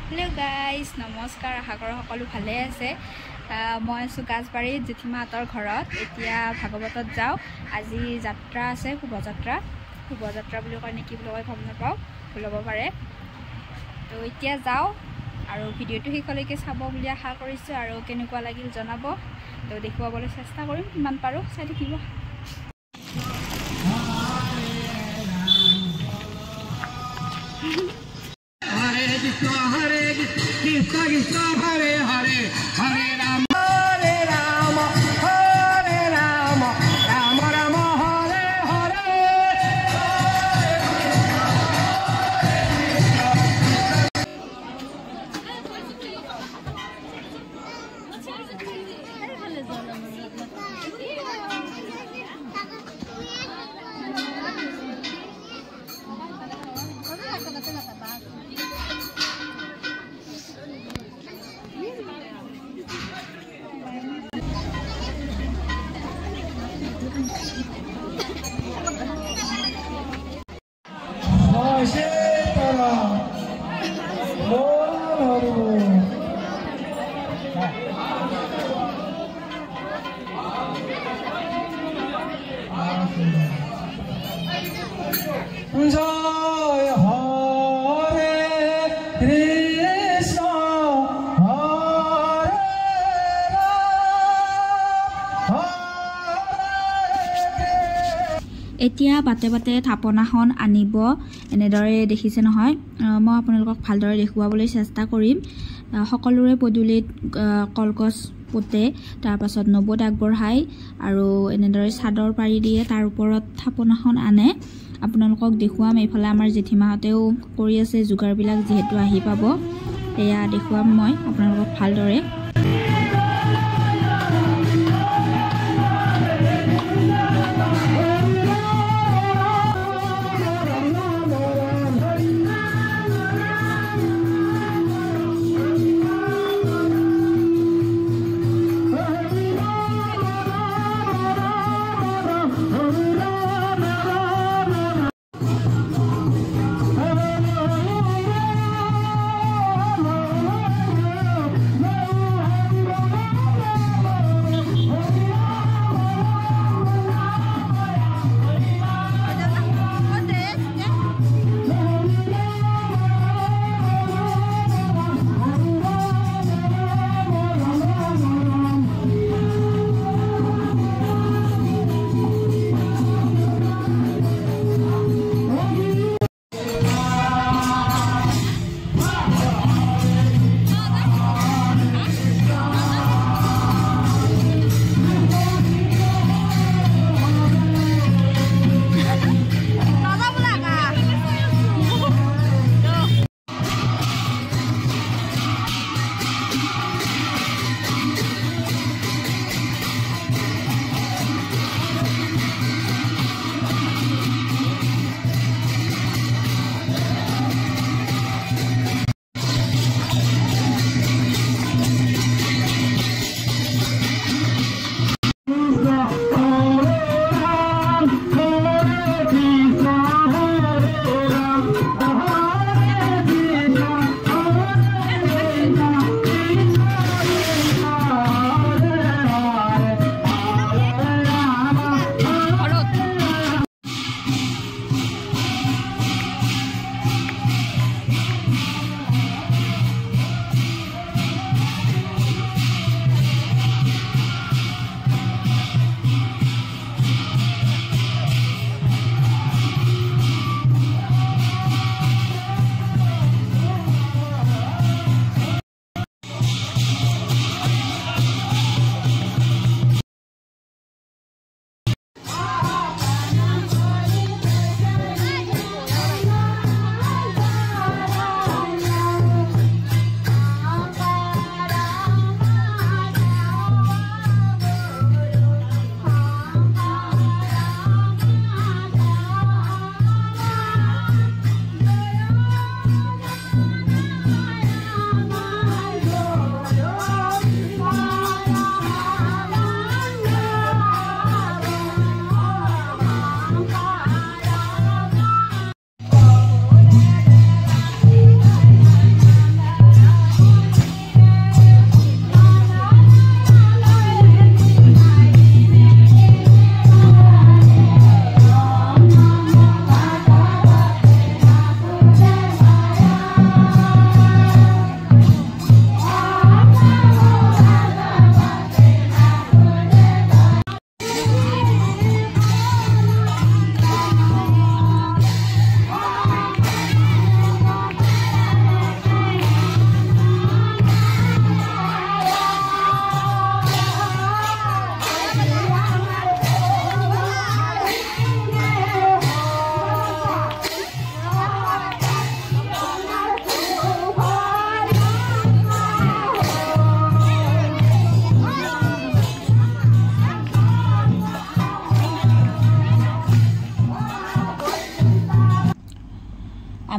hello guys नमस्कार आशा करो সকলো ভালে আছে মই সুকাজবাৰীত জেঠিমাহঁতৰ ঘৰত এতিয়া ভাগৱতত যাও আজি যাত্ৰা আছে শুভযাত্ৰা বুলি কয় নেকি বুলি কয় গম নাপাও ভুলব পাৰে তো এতিয়া যাও আৰু ভিডিওটো শেষলৈকে চাব বুলি আশা কৰিছো আৰু কেনেকুৱা লাগিল জনাব তো দেখুৱাবলৈ চেষ্টা কৰিম কিমান পাৰো চাই থাকিব Hare Krishna Krishna Hare Hare Hare Rama Hare Rama Hare Rama Rama Rama Hare Hare এতিয়া বাতে বাতে থাপনাখন আনিব এনেদৰে দেখিছে নহয় মই আপোনালোকক ভালদৰে দেখুৱাবলৈ চেষ্টা কৰিম সকলোৰে পদুলিত কলগছ পোতে তাৰ পাছত নবদ আগবঢ়াই আৰু এনেদৰে চাদৰ পাৰি দিয়ে তাৰ ওপৰত থাপনাখন আনে আপোনালোকক দেখুৱাম এইফালে আমাৰ জেঠিমাহঁতেও কৰি আছে যোগাৰবিলাক যেহেতু আহি পাব এয়া দেখুৱাম মই আপোনালোকক ভালদৰে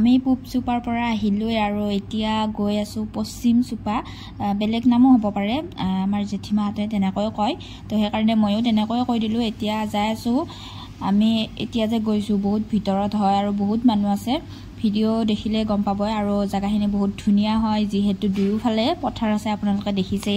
আমি পূব চুপাৰ পৰা আহিলো আৰু এতিয়া গৈ আছো পশ্চিম চুপা বেলেগ নামো হ'ব পাৰে আমাৰ জেঠিমাহঁতে তেনেকৈ কয় তো সেইকাৰণে ময়ো তেনেকৈ কৈ দিলো এতিয়া যাই আছো আমি এতিয়া যে গৈছো বহুত ভিতৰত হয় আৰু বহুত মানুহ আছে ভিডিও দেখিলে গম পাবই আৰু জায়গাখিনি বহুত ধুনিয়া হয় যিহেতু দুয়োফালে পথাৰ আছে আপোনালোকে দেখিছে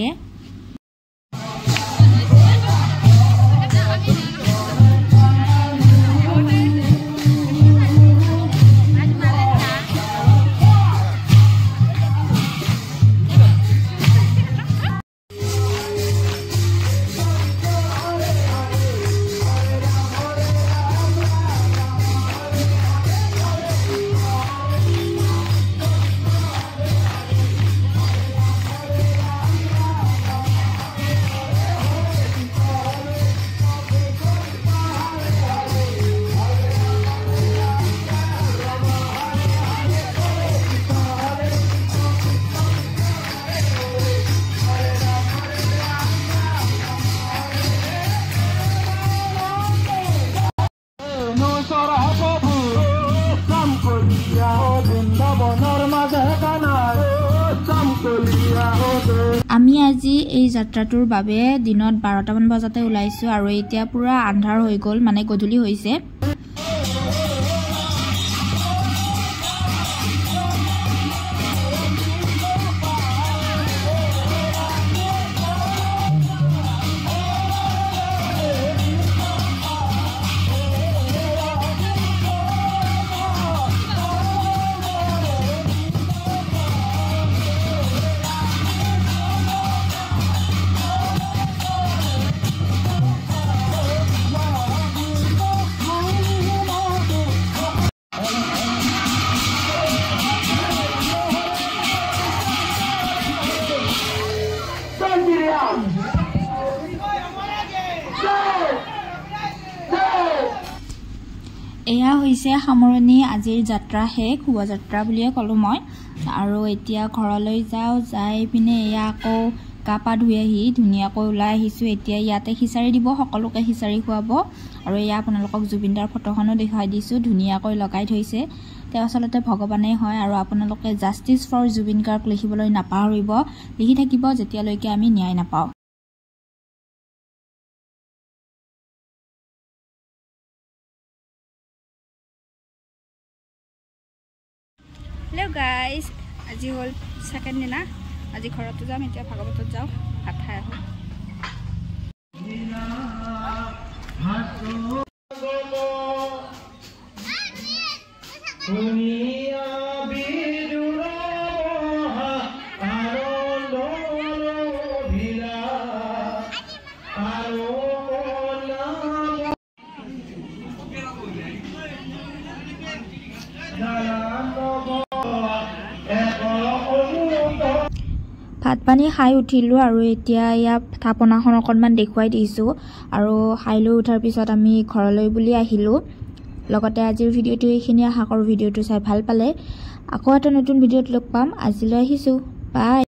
আমি আজি এই যাত্ৰাটোৰ বাবে দিনত 12টা মান বজাতে ওলাইছো আৰু এতিয়া পুৰা আন্ধাৰ হৈ গ'ল মানে গধূলি হৈছে এয়া হৈছে সামৰণি আজিৰ যাত্ৰা শেষ শুভযাত্ৰা বুলিয়ে ক'লো মই আৰু এতিয়া ঘৰলৈ যাও যাই পিনে এয়া আকৌ কাপা ধুই আহি ধুনীয়াকৈ ওলাই আহিছো এতিয়া ইয়াতে খিচাৰি দিব সকলোকে খিচাৰি খুৱাব আৰু এয়া আপোনালোকক জুবিনদাৰ ফটোখনো দেখাই দিছো ধুনীয়াকৈ লগাই থৈছে তেওঁ আসলতে ভগৱানে হয় আৰু আপোনালোকে জাস্টিস ফৰ জুবিন গাৰ্গ লিখিবলৈ নাপাহৰিব লিখি থাকিব যেতিয়ালৈকে আমি ন্যায় নাপাও Hello guys, আজি হল সেকেন্ড দিনা আজি ঘৰতে যাম এতিয়া ভাগৱতত যাও ভাত খাই ভাত পানী খাই উঠিলো আৰু এতিয়া ইয়া থাপনাখন অকনমান দেখুৱাই দিছো আৰু খাই লৈ উঠাৰ পিছত আমি ঘৰলৈ বুলি আহিলো লগতে আজিৰ ভিডিওটো এইখিনি আশা কৰো ভিডিওটো চাই ভাল পালে আকৌ এটা নতুন ভিডিওত লগ পাম আজিলৈ আহিছো বাই